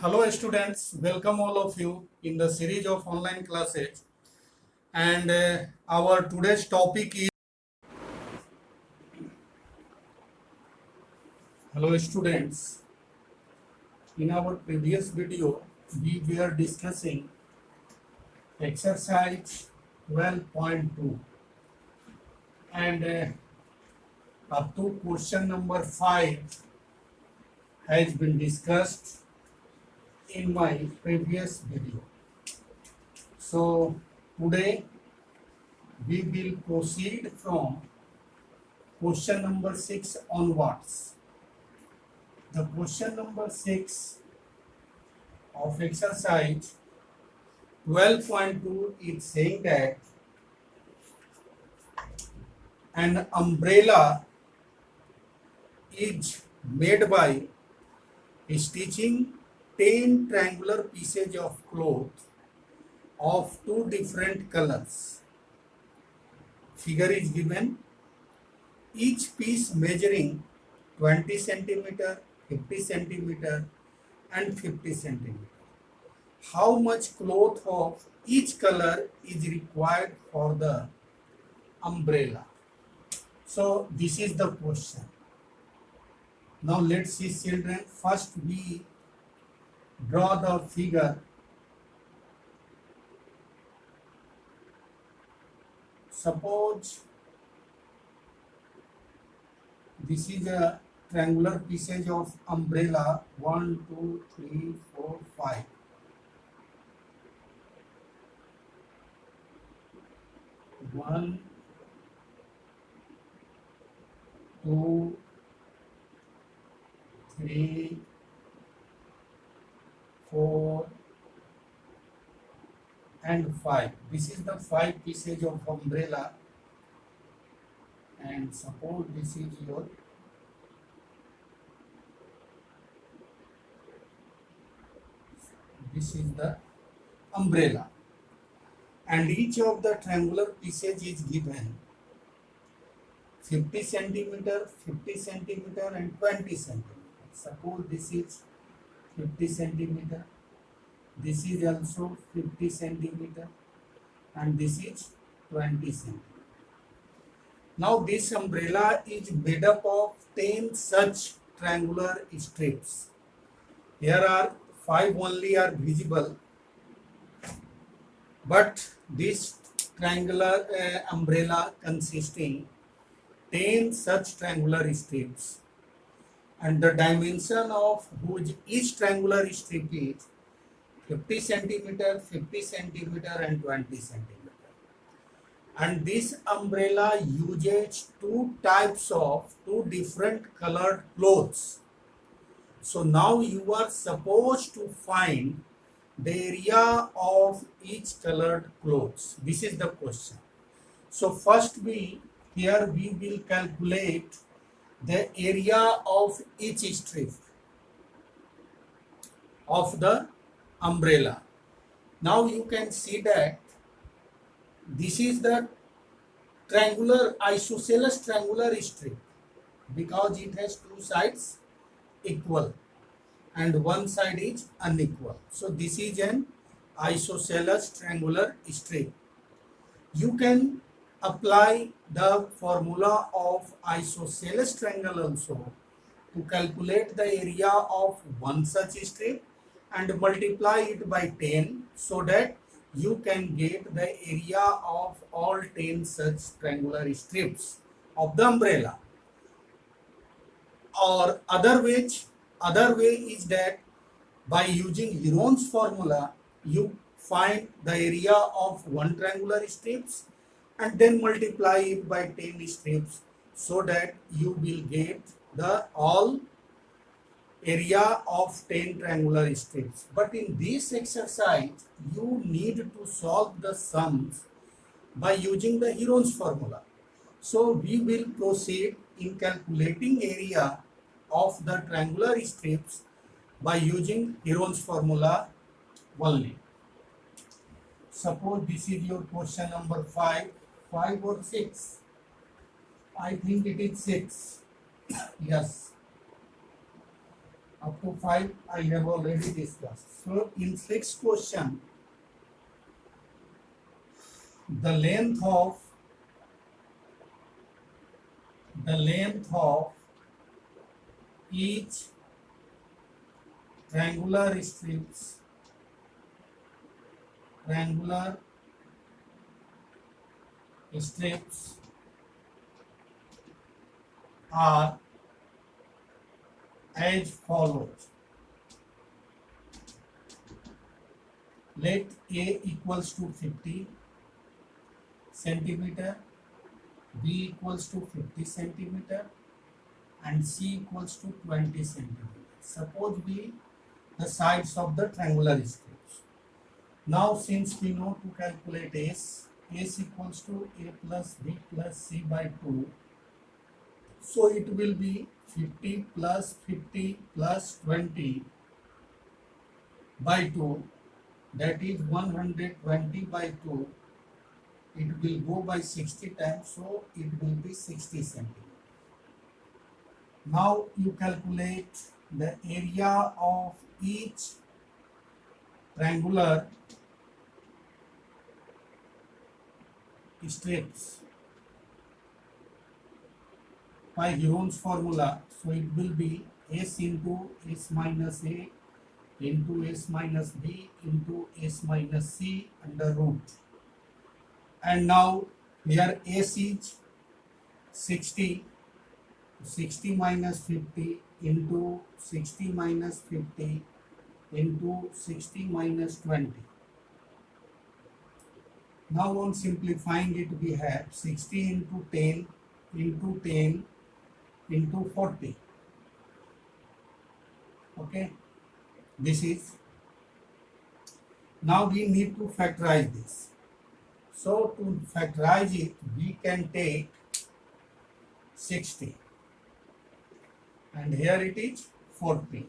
Hello students, welcome all of you in the series of online classes, and our today's topic is hello students. In our previous video we were discussing exercise 12.2 and up to question number 5 has been discussed in my previous video. So today we will proceed from question number 6 onwards. The question number 6 of exercise 12.2 is saying that an umbrella is made by stitching 10 triangular pieces of cloth of two different colors. Figure is given. Each piece measuring 20 centimeter, 50 centimeter and 50 centimeter. How much cloth of each color is required for the umbrella? So this is the question. Now let's see children. First we draw the figure. Suppose this is a triangular pieces of umbrella 1, 2, 3, 4, 5. One, two, three, 4 and 5. This is the 5 pieces of umbrella, and suppose this is your the umbrella, and each of the triangular pieces is given 50 centimeter, 50 centimeter and 20 centimeter. Suppose this is 50 centimeter, this is also 50 centimeter and this is 20 centimeter. Now this umbrella is made up of 10 such triangular strips. Here are 5 only are visible, but this triangular umbrella consisting 10 such triangular strips, and the dimension of whose each triangular strip is 50 centimeter, 50 centimeter and 20 centimeter. And this umbrella uses two different colored clothes. So now you are supposed to find the area of each colored clothes. This is the question. So first we will calculate the area of each strip of the umbrella. Now you can see that this is the triangular isosceles triangular strip because it has two sides equal and one side is unequal. So this is an isosceles triangular strip. You can apply the formula of isosceles triangle also to calculate the area of one such strip and multiply it by 10 so that you can get the area of all 10 such triangular strips of the umbrella. Or other way is that by using Heron's formula you find the area of one triangular strips and then multiply it by 10 strips so that you will get the all area of 10 triangular strips. But in this exercise you need to solve the sums by using the Heron's formula. So we will proceed in calculating area of the triangular strips by using Heron's formula only. Suppose this is your question number 5 or 6. I think it is 6. Yes. Up to 5 I have already discussed. So in sixth question, the length of each triangular strips are as follows. Let A equals to 50 centimeter, B equals to 50 centimeter, and C equals to 20 centimeter. Suppose be the sides of the triangular strips. Now since we know to calculate S equals to A plus B plus C by 2, so it will be 50 plus 20 by 2, that is 120 by 2. It will go by 60 times, so it will be 60 centimeter. Now you calculate the area of each triangular strips by Heron's formula. So it will be S into S minus A into S minus B into S minus C under root. And now here S is 60, 60 minus 50 into 60 minus 50 into 60 minus 20. Now on simplifying it, we have 60 into 10 into 10 into 40. Okay, this is. Now we need to factorize this. So to factorize it, we can take 60 and here it is 40.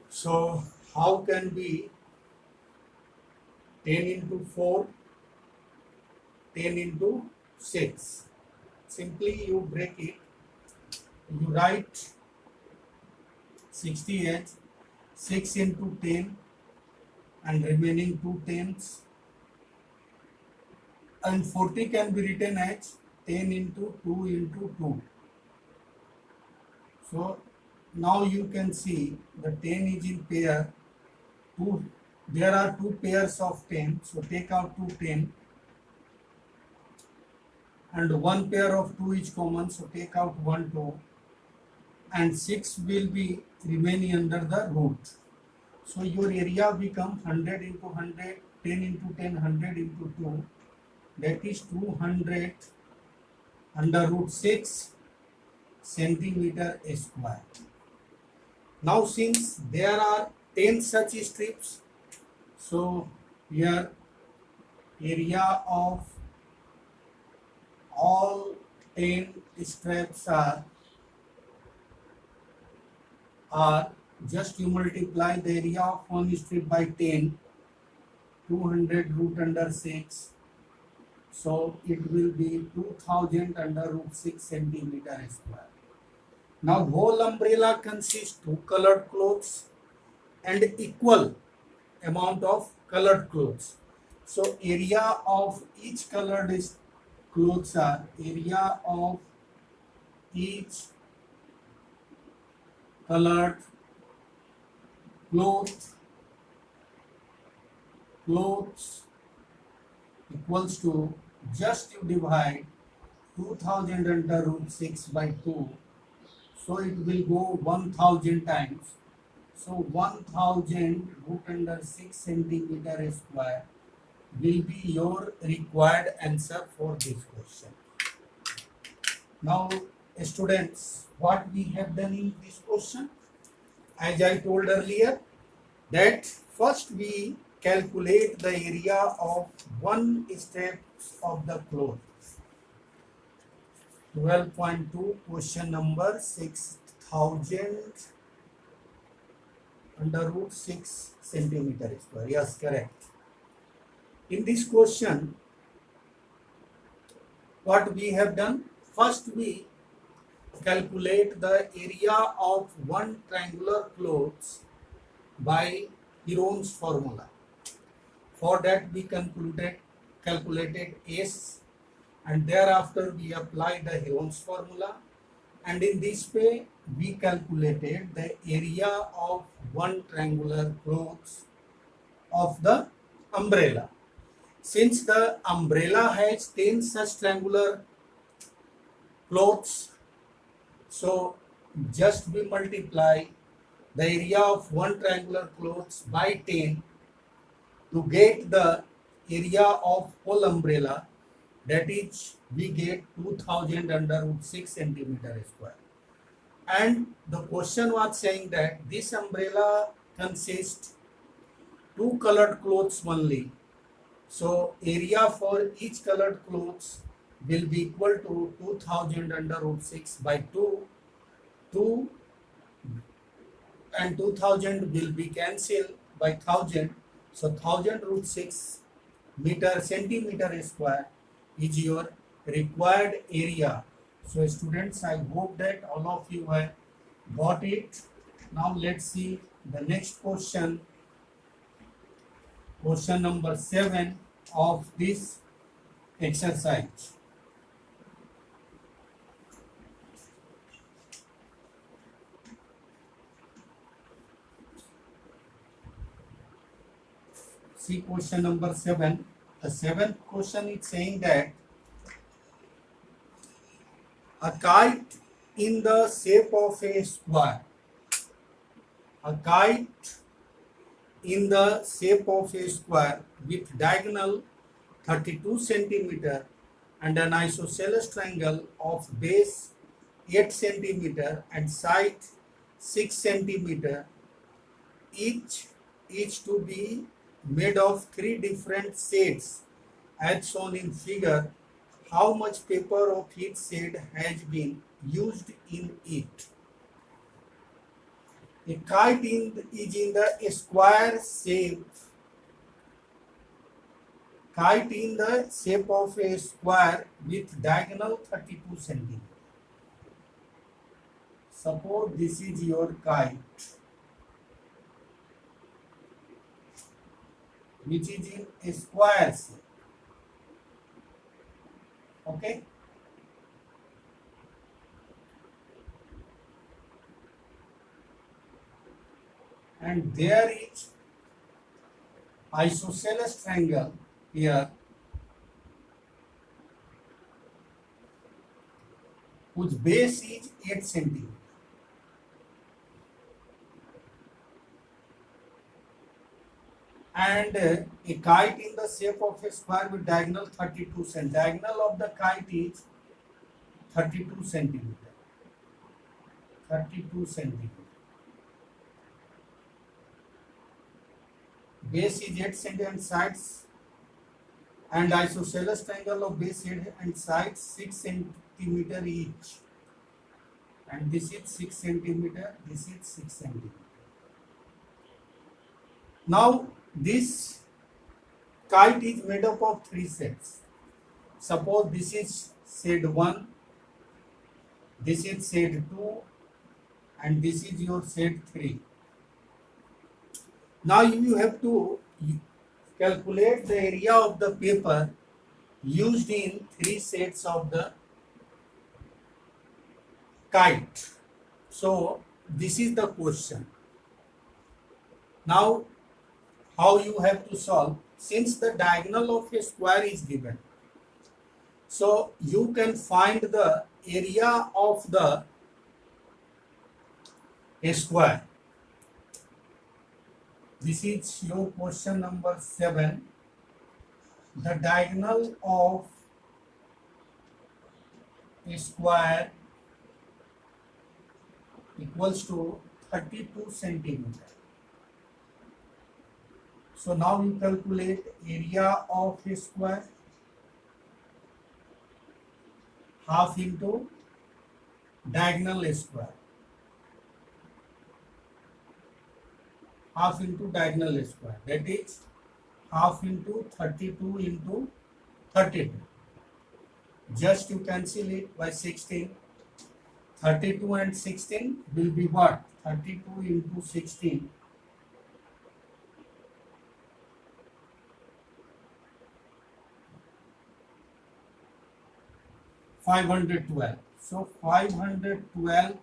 So how can we 10 into 4, 10 into 6? Simply you break it, you write 60 as 6 into 10 and remaining 2 tens, and 40 can be written as 10 into 2 into 2. So now you can see the 10 is in pair. There are 2 pairs of 10, so take out 2 10, and 1 pair of 2 is common, so take out 1 2, and 6 will be remaining under the root. So your area becomes 100 into 100, 10 into 10, 100 into 2, that is 200 under root 6 centimeter square. Now since there are 10 such strips, so here area of all 10 strips are just you multiply the area of one strip by 10, 200 root under 6, so it will be 2000 under root 6 centimeter square. Now whole umbrella consists 2 colored clothes and equal amount of colored clothes. So area of each colored clothes are area of each colored clothes equals to, just you divide 2000 under root 6 by 2, so it will go 1000 times. So 1000 root under 6 centimeter square will be your required answer for this question. Now students, what we have done in this question, as I told earlier, that first we calculate the area of one step of the cloth. 12.2 question number 6000 under root 6 centimeter square. Yes, correct. In this question, what we have done, first we calculate the area of one triangular clothes by Heron's formula. For that we calculated S, and thereafter we applied the Heron's formula, and in this way we calculated the area of one triangular clothes of the umbrella. Since the umbrella has 10 such triangular clothes, so just we multiply the area of one triangular clothes by 10 to get the area of whole umbrella, that is we get 2000 under root 6 centimeter square. And the question was saying that this umbrella consists two colored clothes only. So area for each colored clothes will be equal to 2000 under root 6 by 2 and 2000 will be cancelled by 1000. So 1000 root 6 centimeter square is your required area. So students, I hope that all of you have got it. Now let's see the next question. Question number 7 of this exercise. See question number 7. The seventh question is saying that a kite in the shape of a square. A kite in the shape of a square with diagonal 32 centimeter and an isosceles triangle of base 8 centimeter and side 6 centimeter, each to be made of 3 different shades as shown in figure. How much paper of each shade has been used in it? A kite is in the square shape. Kite in the shape of a square with diagonal 32 centimeter. Suppose this is your kite, which is in a square shape. Okay. And there is isosceles triangle here, whose base is 8 centimeter. And a kite in the shape of a square with diagonal 32 cm. Diagonal of the kite is 32 centimeter. 32 centimeter. Base is 8 centimeter and sides, and isosceles triangle of base 8 and sides 6 centimeter each. And this is 6 centimeter. This is 6 centimeter. Now this kite is made up of 3 sets. Suppose this is shade 1, this is shade 2, and this is your shade 3. Now you have to calculate the area of the paper used in 3 sets of the kite. So this is the question. Now how you have to solve? Since the diagonal of a square is given, so you can find the area of the square. This is your question number 7. The diagonal of a square equals to 32 centimeter. So now you calculate area of a square, half into diagonal square. Half into diagonal square. That is half into 32 into 32. Just you cancel it by 16. 32 and 16 will be what? 32 into 16. $512. So 512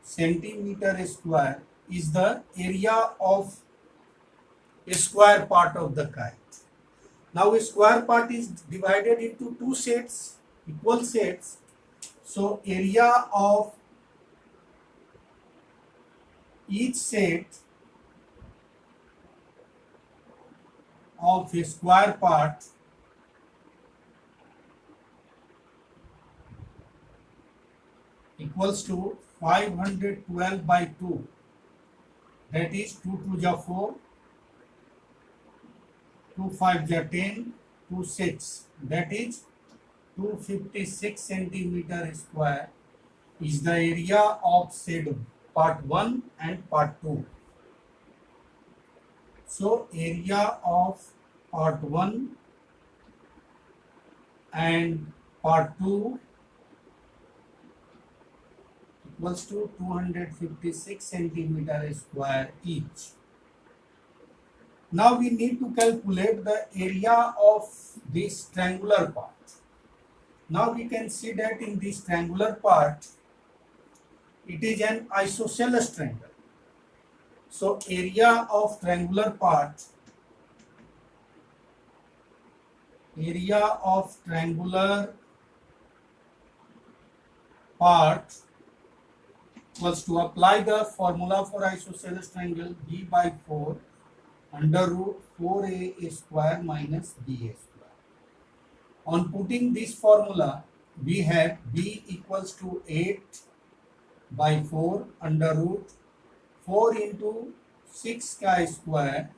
centimeter square is the area of a square part of the kite. Now a square part is divided into two sets, equal sets. So area of each set of a square part equals to 512 by 2, that is 2 2 ja 4, 2 5 ja 10, 2 6, that is 256 centimeter square is the area of set part 1 and part 2. So area of part 1 and part 2 equals to 256 centimeter square each. Now we need to calculate the area of this triangular part. Now we can see that in this triangular part, it is an isosceles triangle. So area of triangular part, was to apply the formula for isosceles triangle b by 4 under root 4a square minus ba square. On putting this formula, we have b equals to 8 by 4 under root 4 into 6 ka square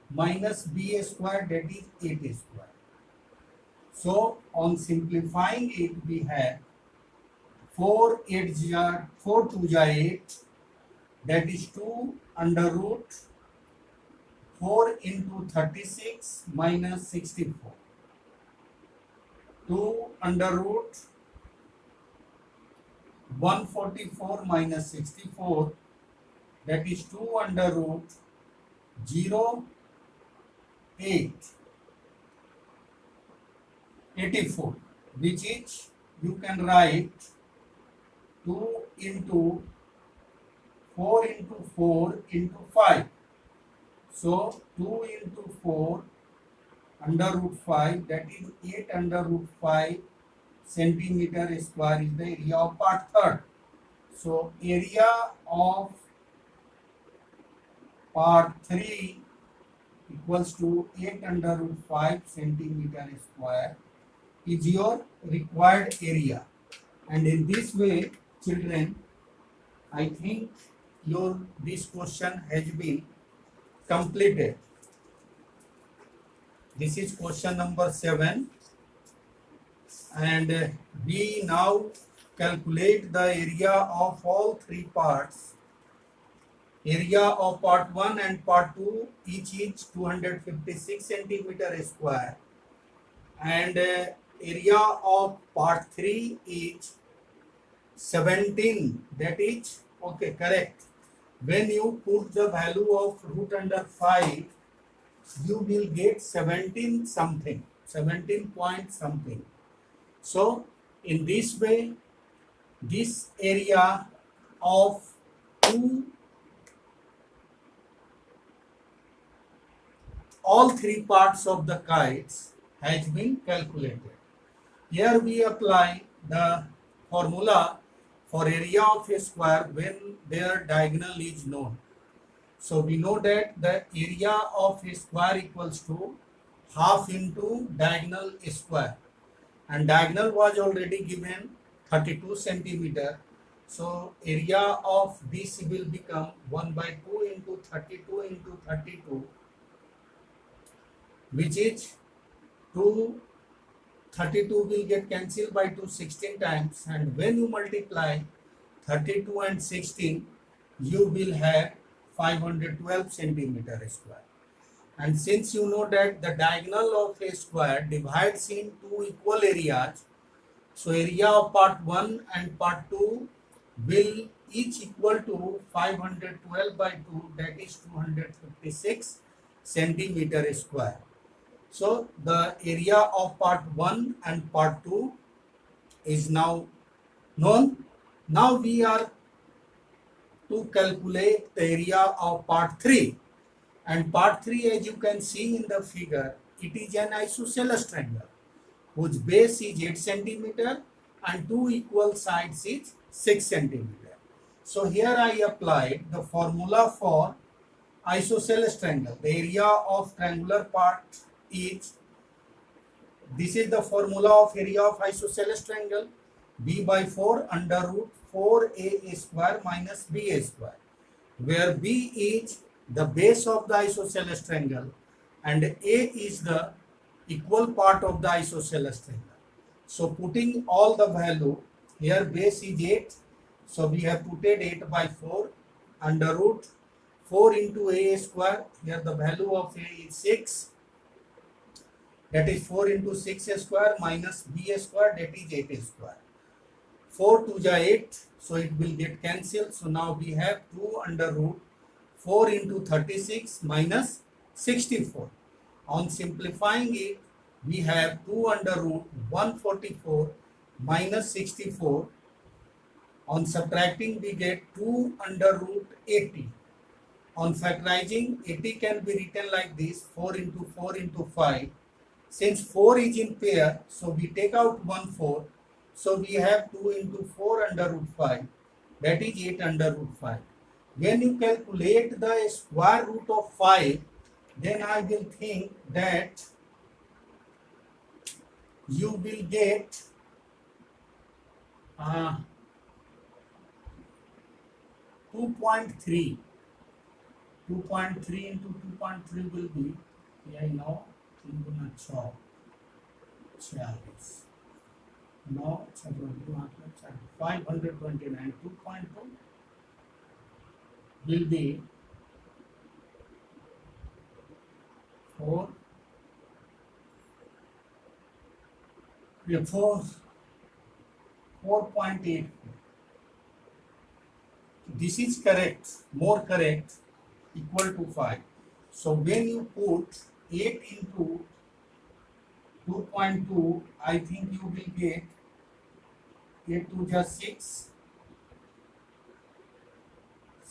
minus ba square, that is 8 square. So on simplifying it, we have 4 2 ja 8, that is 2 under root 4 into 36 minus 64. 2 under root 144 minus 64, that is 2 under root 0 8 84, which is, you can write 2 into 4 into 4 into 5. So 2 into 4 under root 5, that is 8 under root 5 centimeter square is the area of part 3rd. So area of part 3 equals to 8 under root 5 centimeter square is your required area. And in this way, children, I think this question has been completed. This is question number 7, and we now calculate the area of all three parts. Area of part 1 and part 2 each is 256 centimeter square, and area of part 3 is 17, that is, okay, correct. When you put the value of root under 5, you will get 17 something, 17 point something. So in this way, this area of all three parts of the kites has been calculated. Here we apply the formula for area of a square when their diagonal is known. So we know that the area of a square equals to half into diagonal square, and diagonal was already given 32 centimeter. So area of this will become 1 by 2 into 32 into 32, which is 2. 32 will get cancelled by 2 16 times, and when you multiply 32 and 16, you will have 512 centimeter square. And since you know that the diagonal of a square divides in two equal areas, So area of part 1 and part 2 will each equal to 512 by 2, that is 256 centimeter square. So the area of part 1 and part 2 is now known. Now we are to calculate the area of part 3. And part 3, as you can see in the figure, it is an isosceles triangle whose base is 8 centimeter and two equal sides is 6 centimeter. So here I applied the formula for isosceles triangle. The area of triangular part is, this is the formula of area of isosceles triangle, b by 4 under root 4a square minus b square, where b is the base of the isosceles triangle and a is the equal part of the isosceles triangle. So putting all the value, here base is 8, so we have put it 8 by 4 under root 4 into a square, here the value of a is 6, that is 4 into 6 square minus b square, that is 8 square. 4 to the 8, so it will get cancelled. So now we have 2 under root 4 into 36 minus 64. On simplifying it, we have 2 under root 144 minus 64. On subtracting, we get 2 under root 80. On factorizing, 80 can be written like this, 4 into 4 into 5. Since 4 is in pair, so we take out 1 4. So we have 2 into 4 under root 5, that is 8 under root 5. When you calculate the square root of 5, then I will think that you will get 2.3. 2.3 into 2.3 will be, I know, 46. No, 529. 2.2 will be 4.8. This is correct, more correct, equal to 5. So when you put 8 into 2.2, I think you will get 8 to the 6,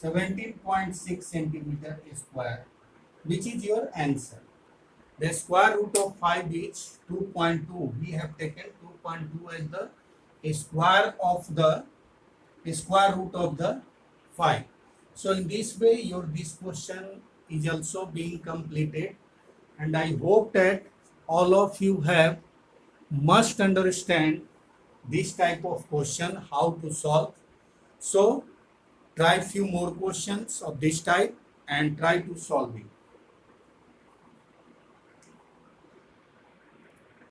17.6 centimeter square, which is your answer. The square root of 5 is 2.2. We have taken 2.2 as the square root of the 5. So in this way, this question is also being completed, and I hope that all of you must understand this type of question, how to solve. So try few more questions of this type and try to solve it.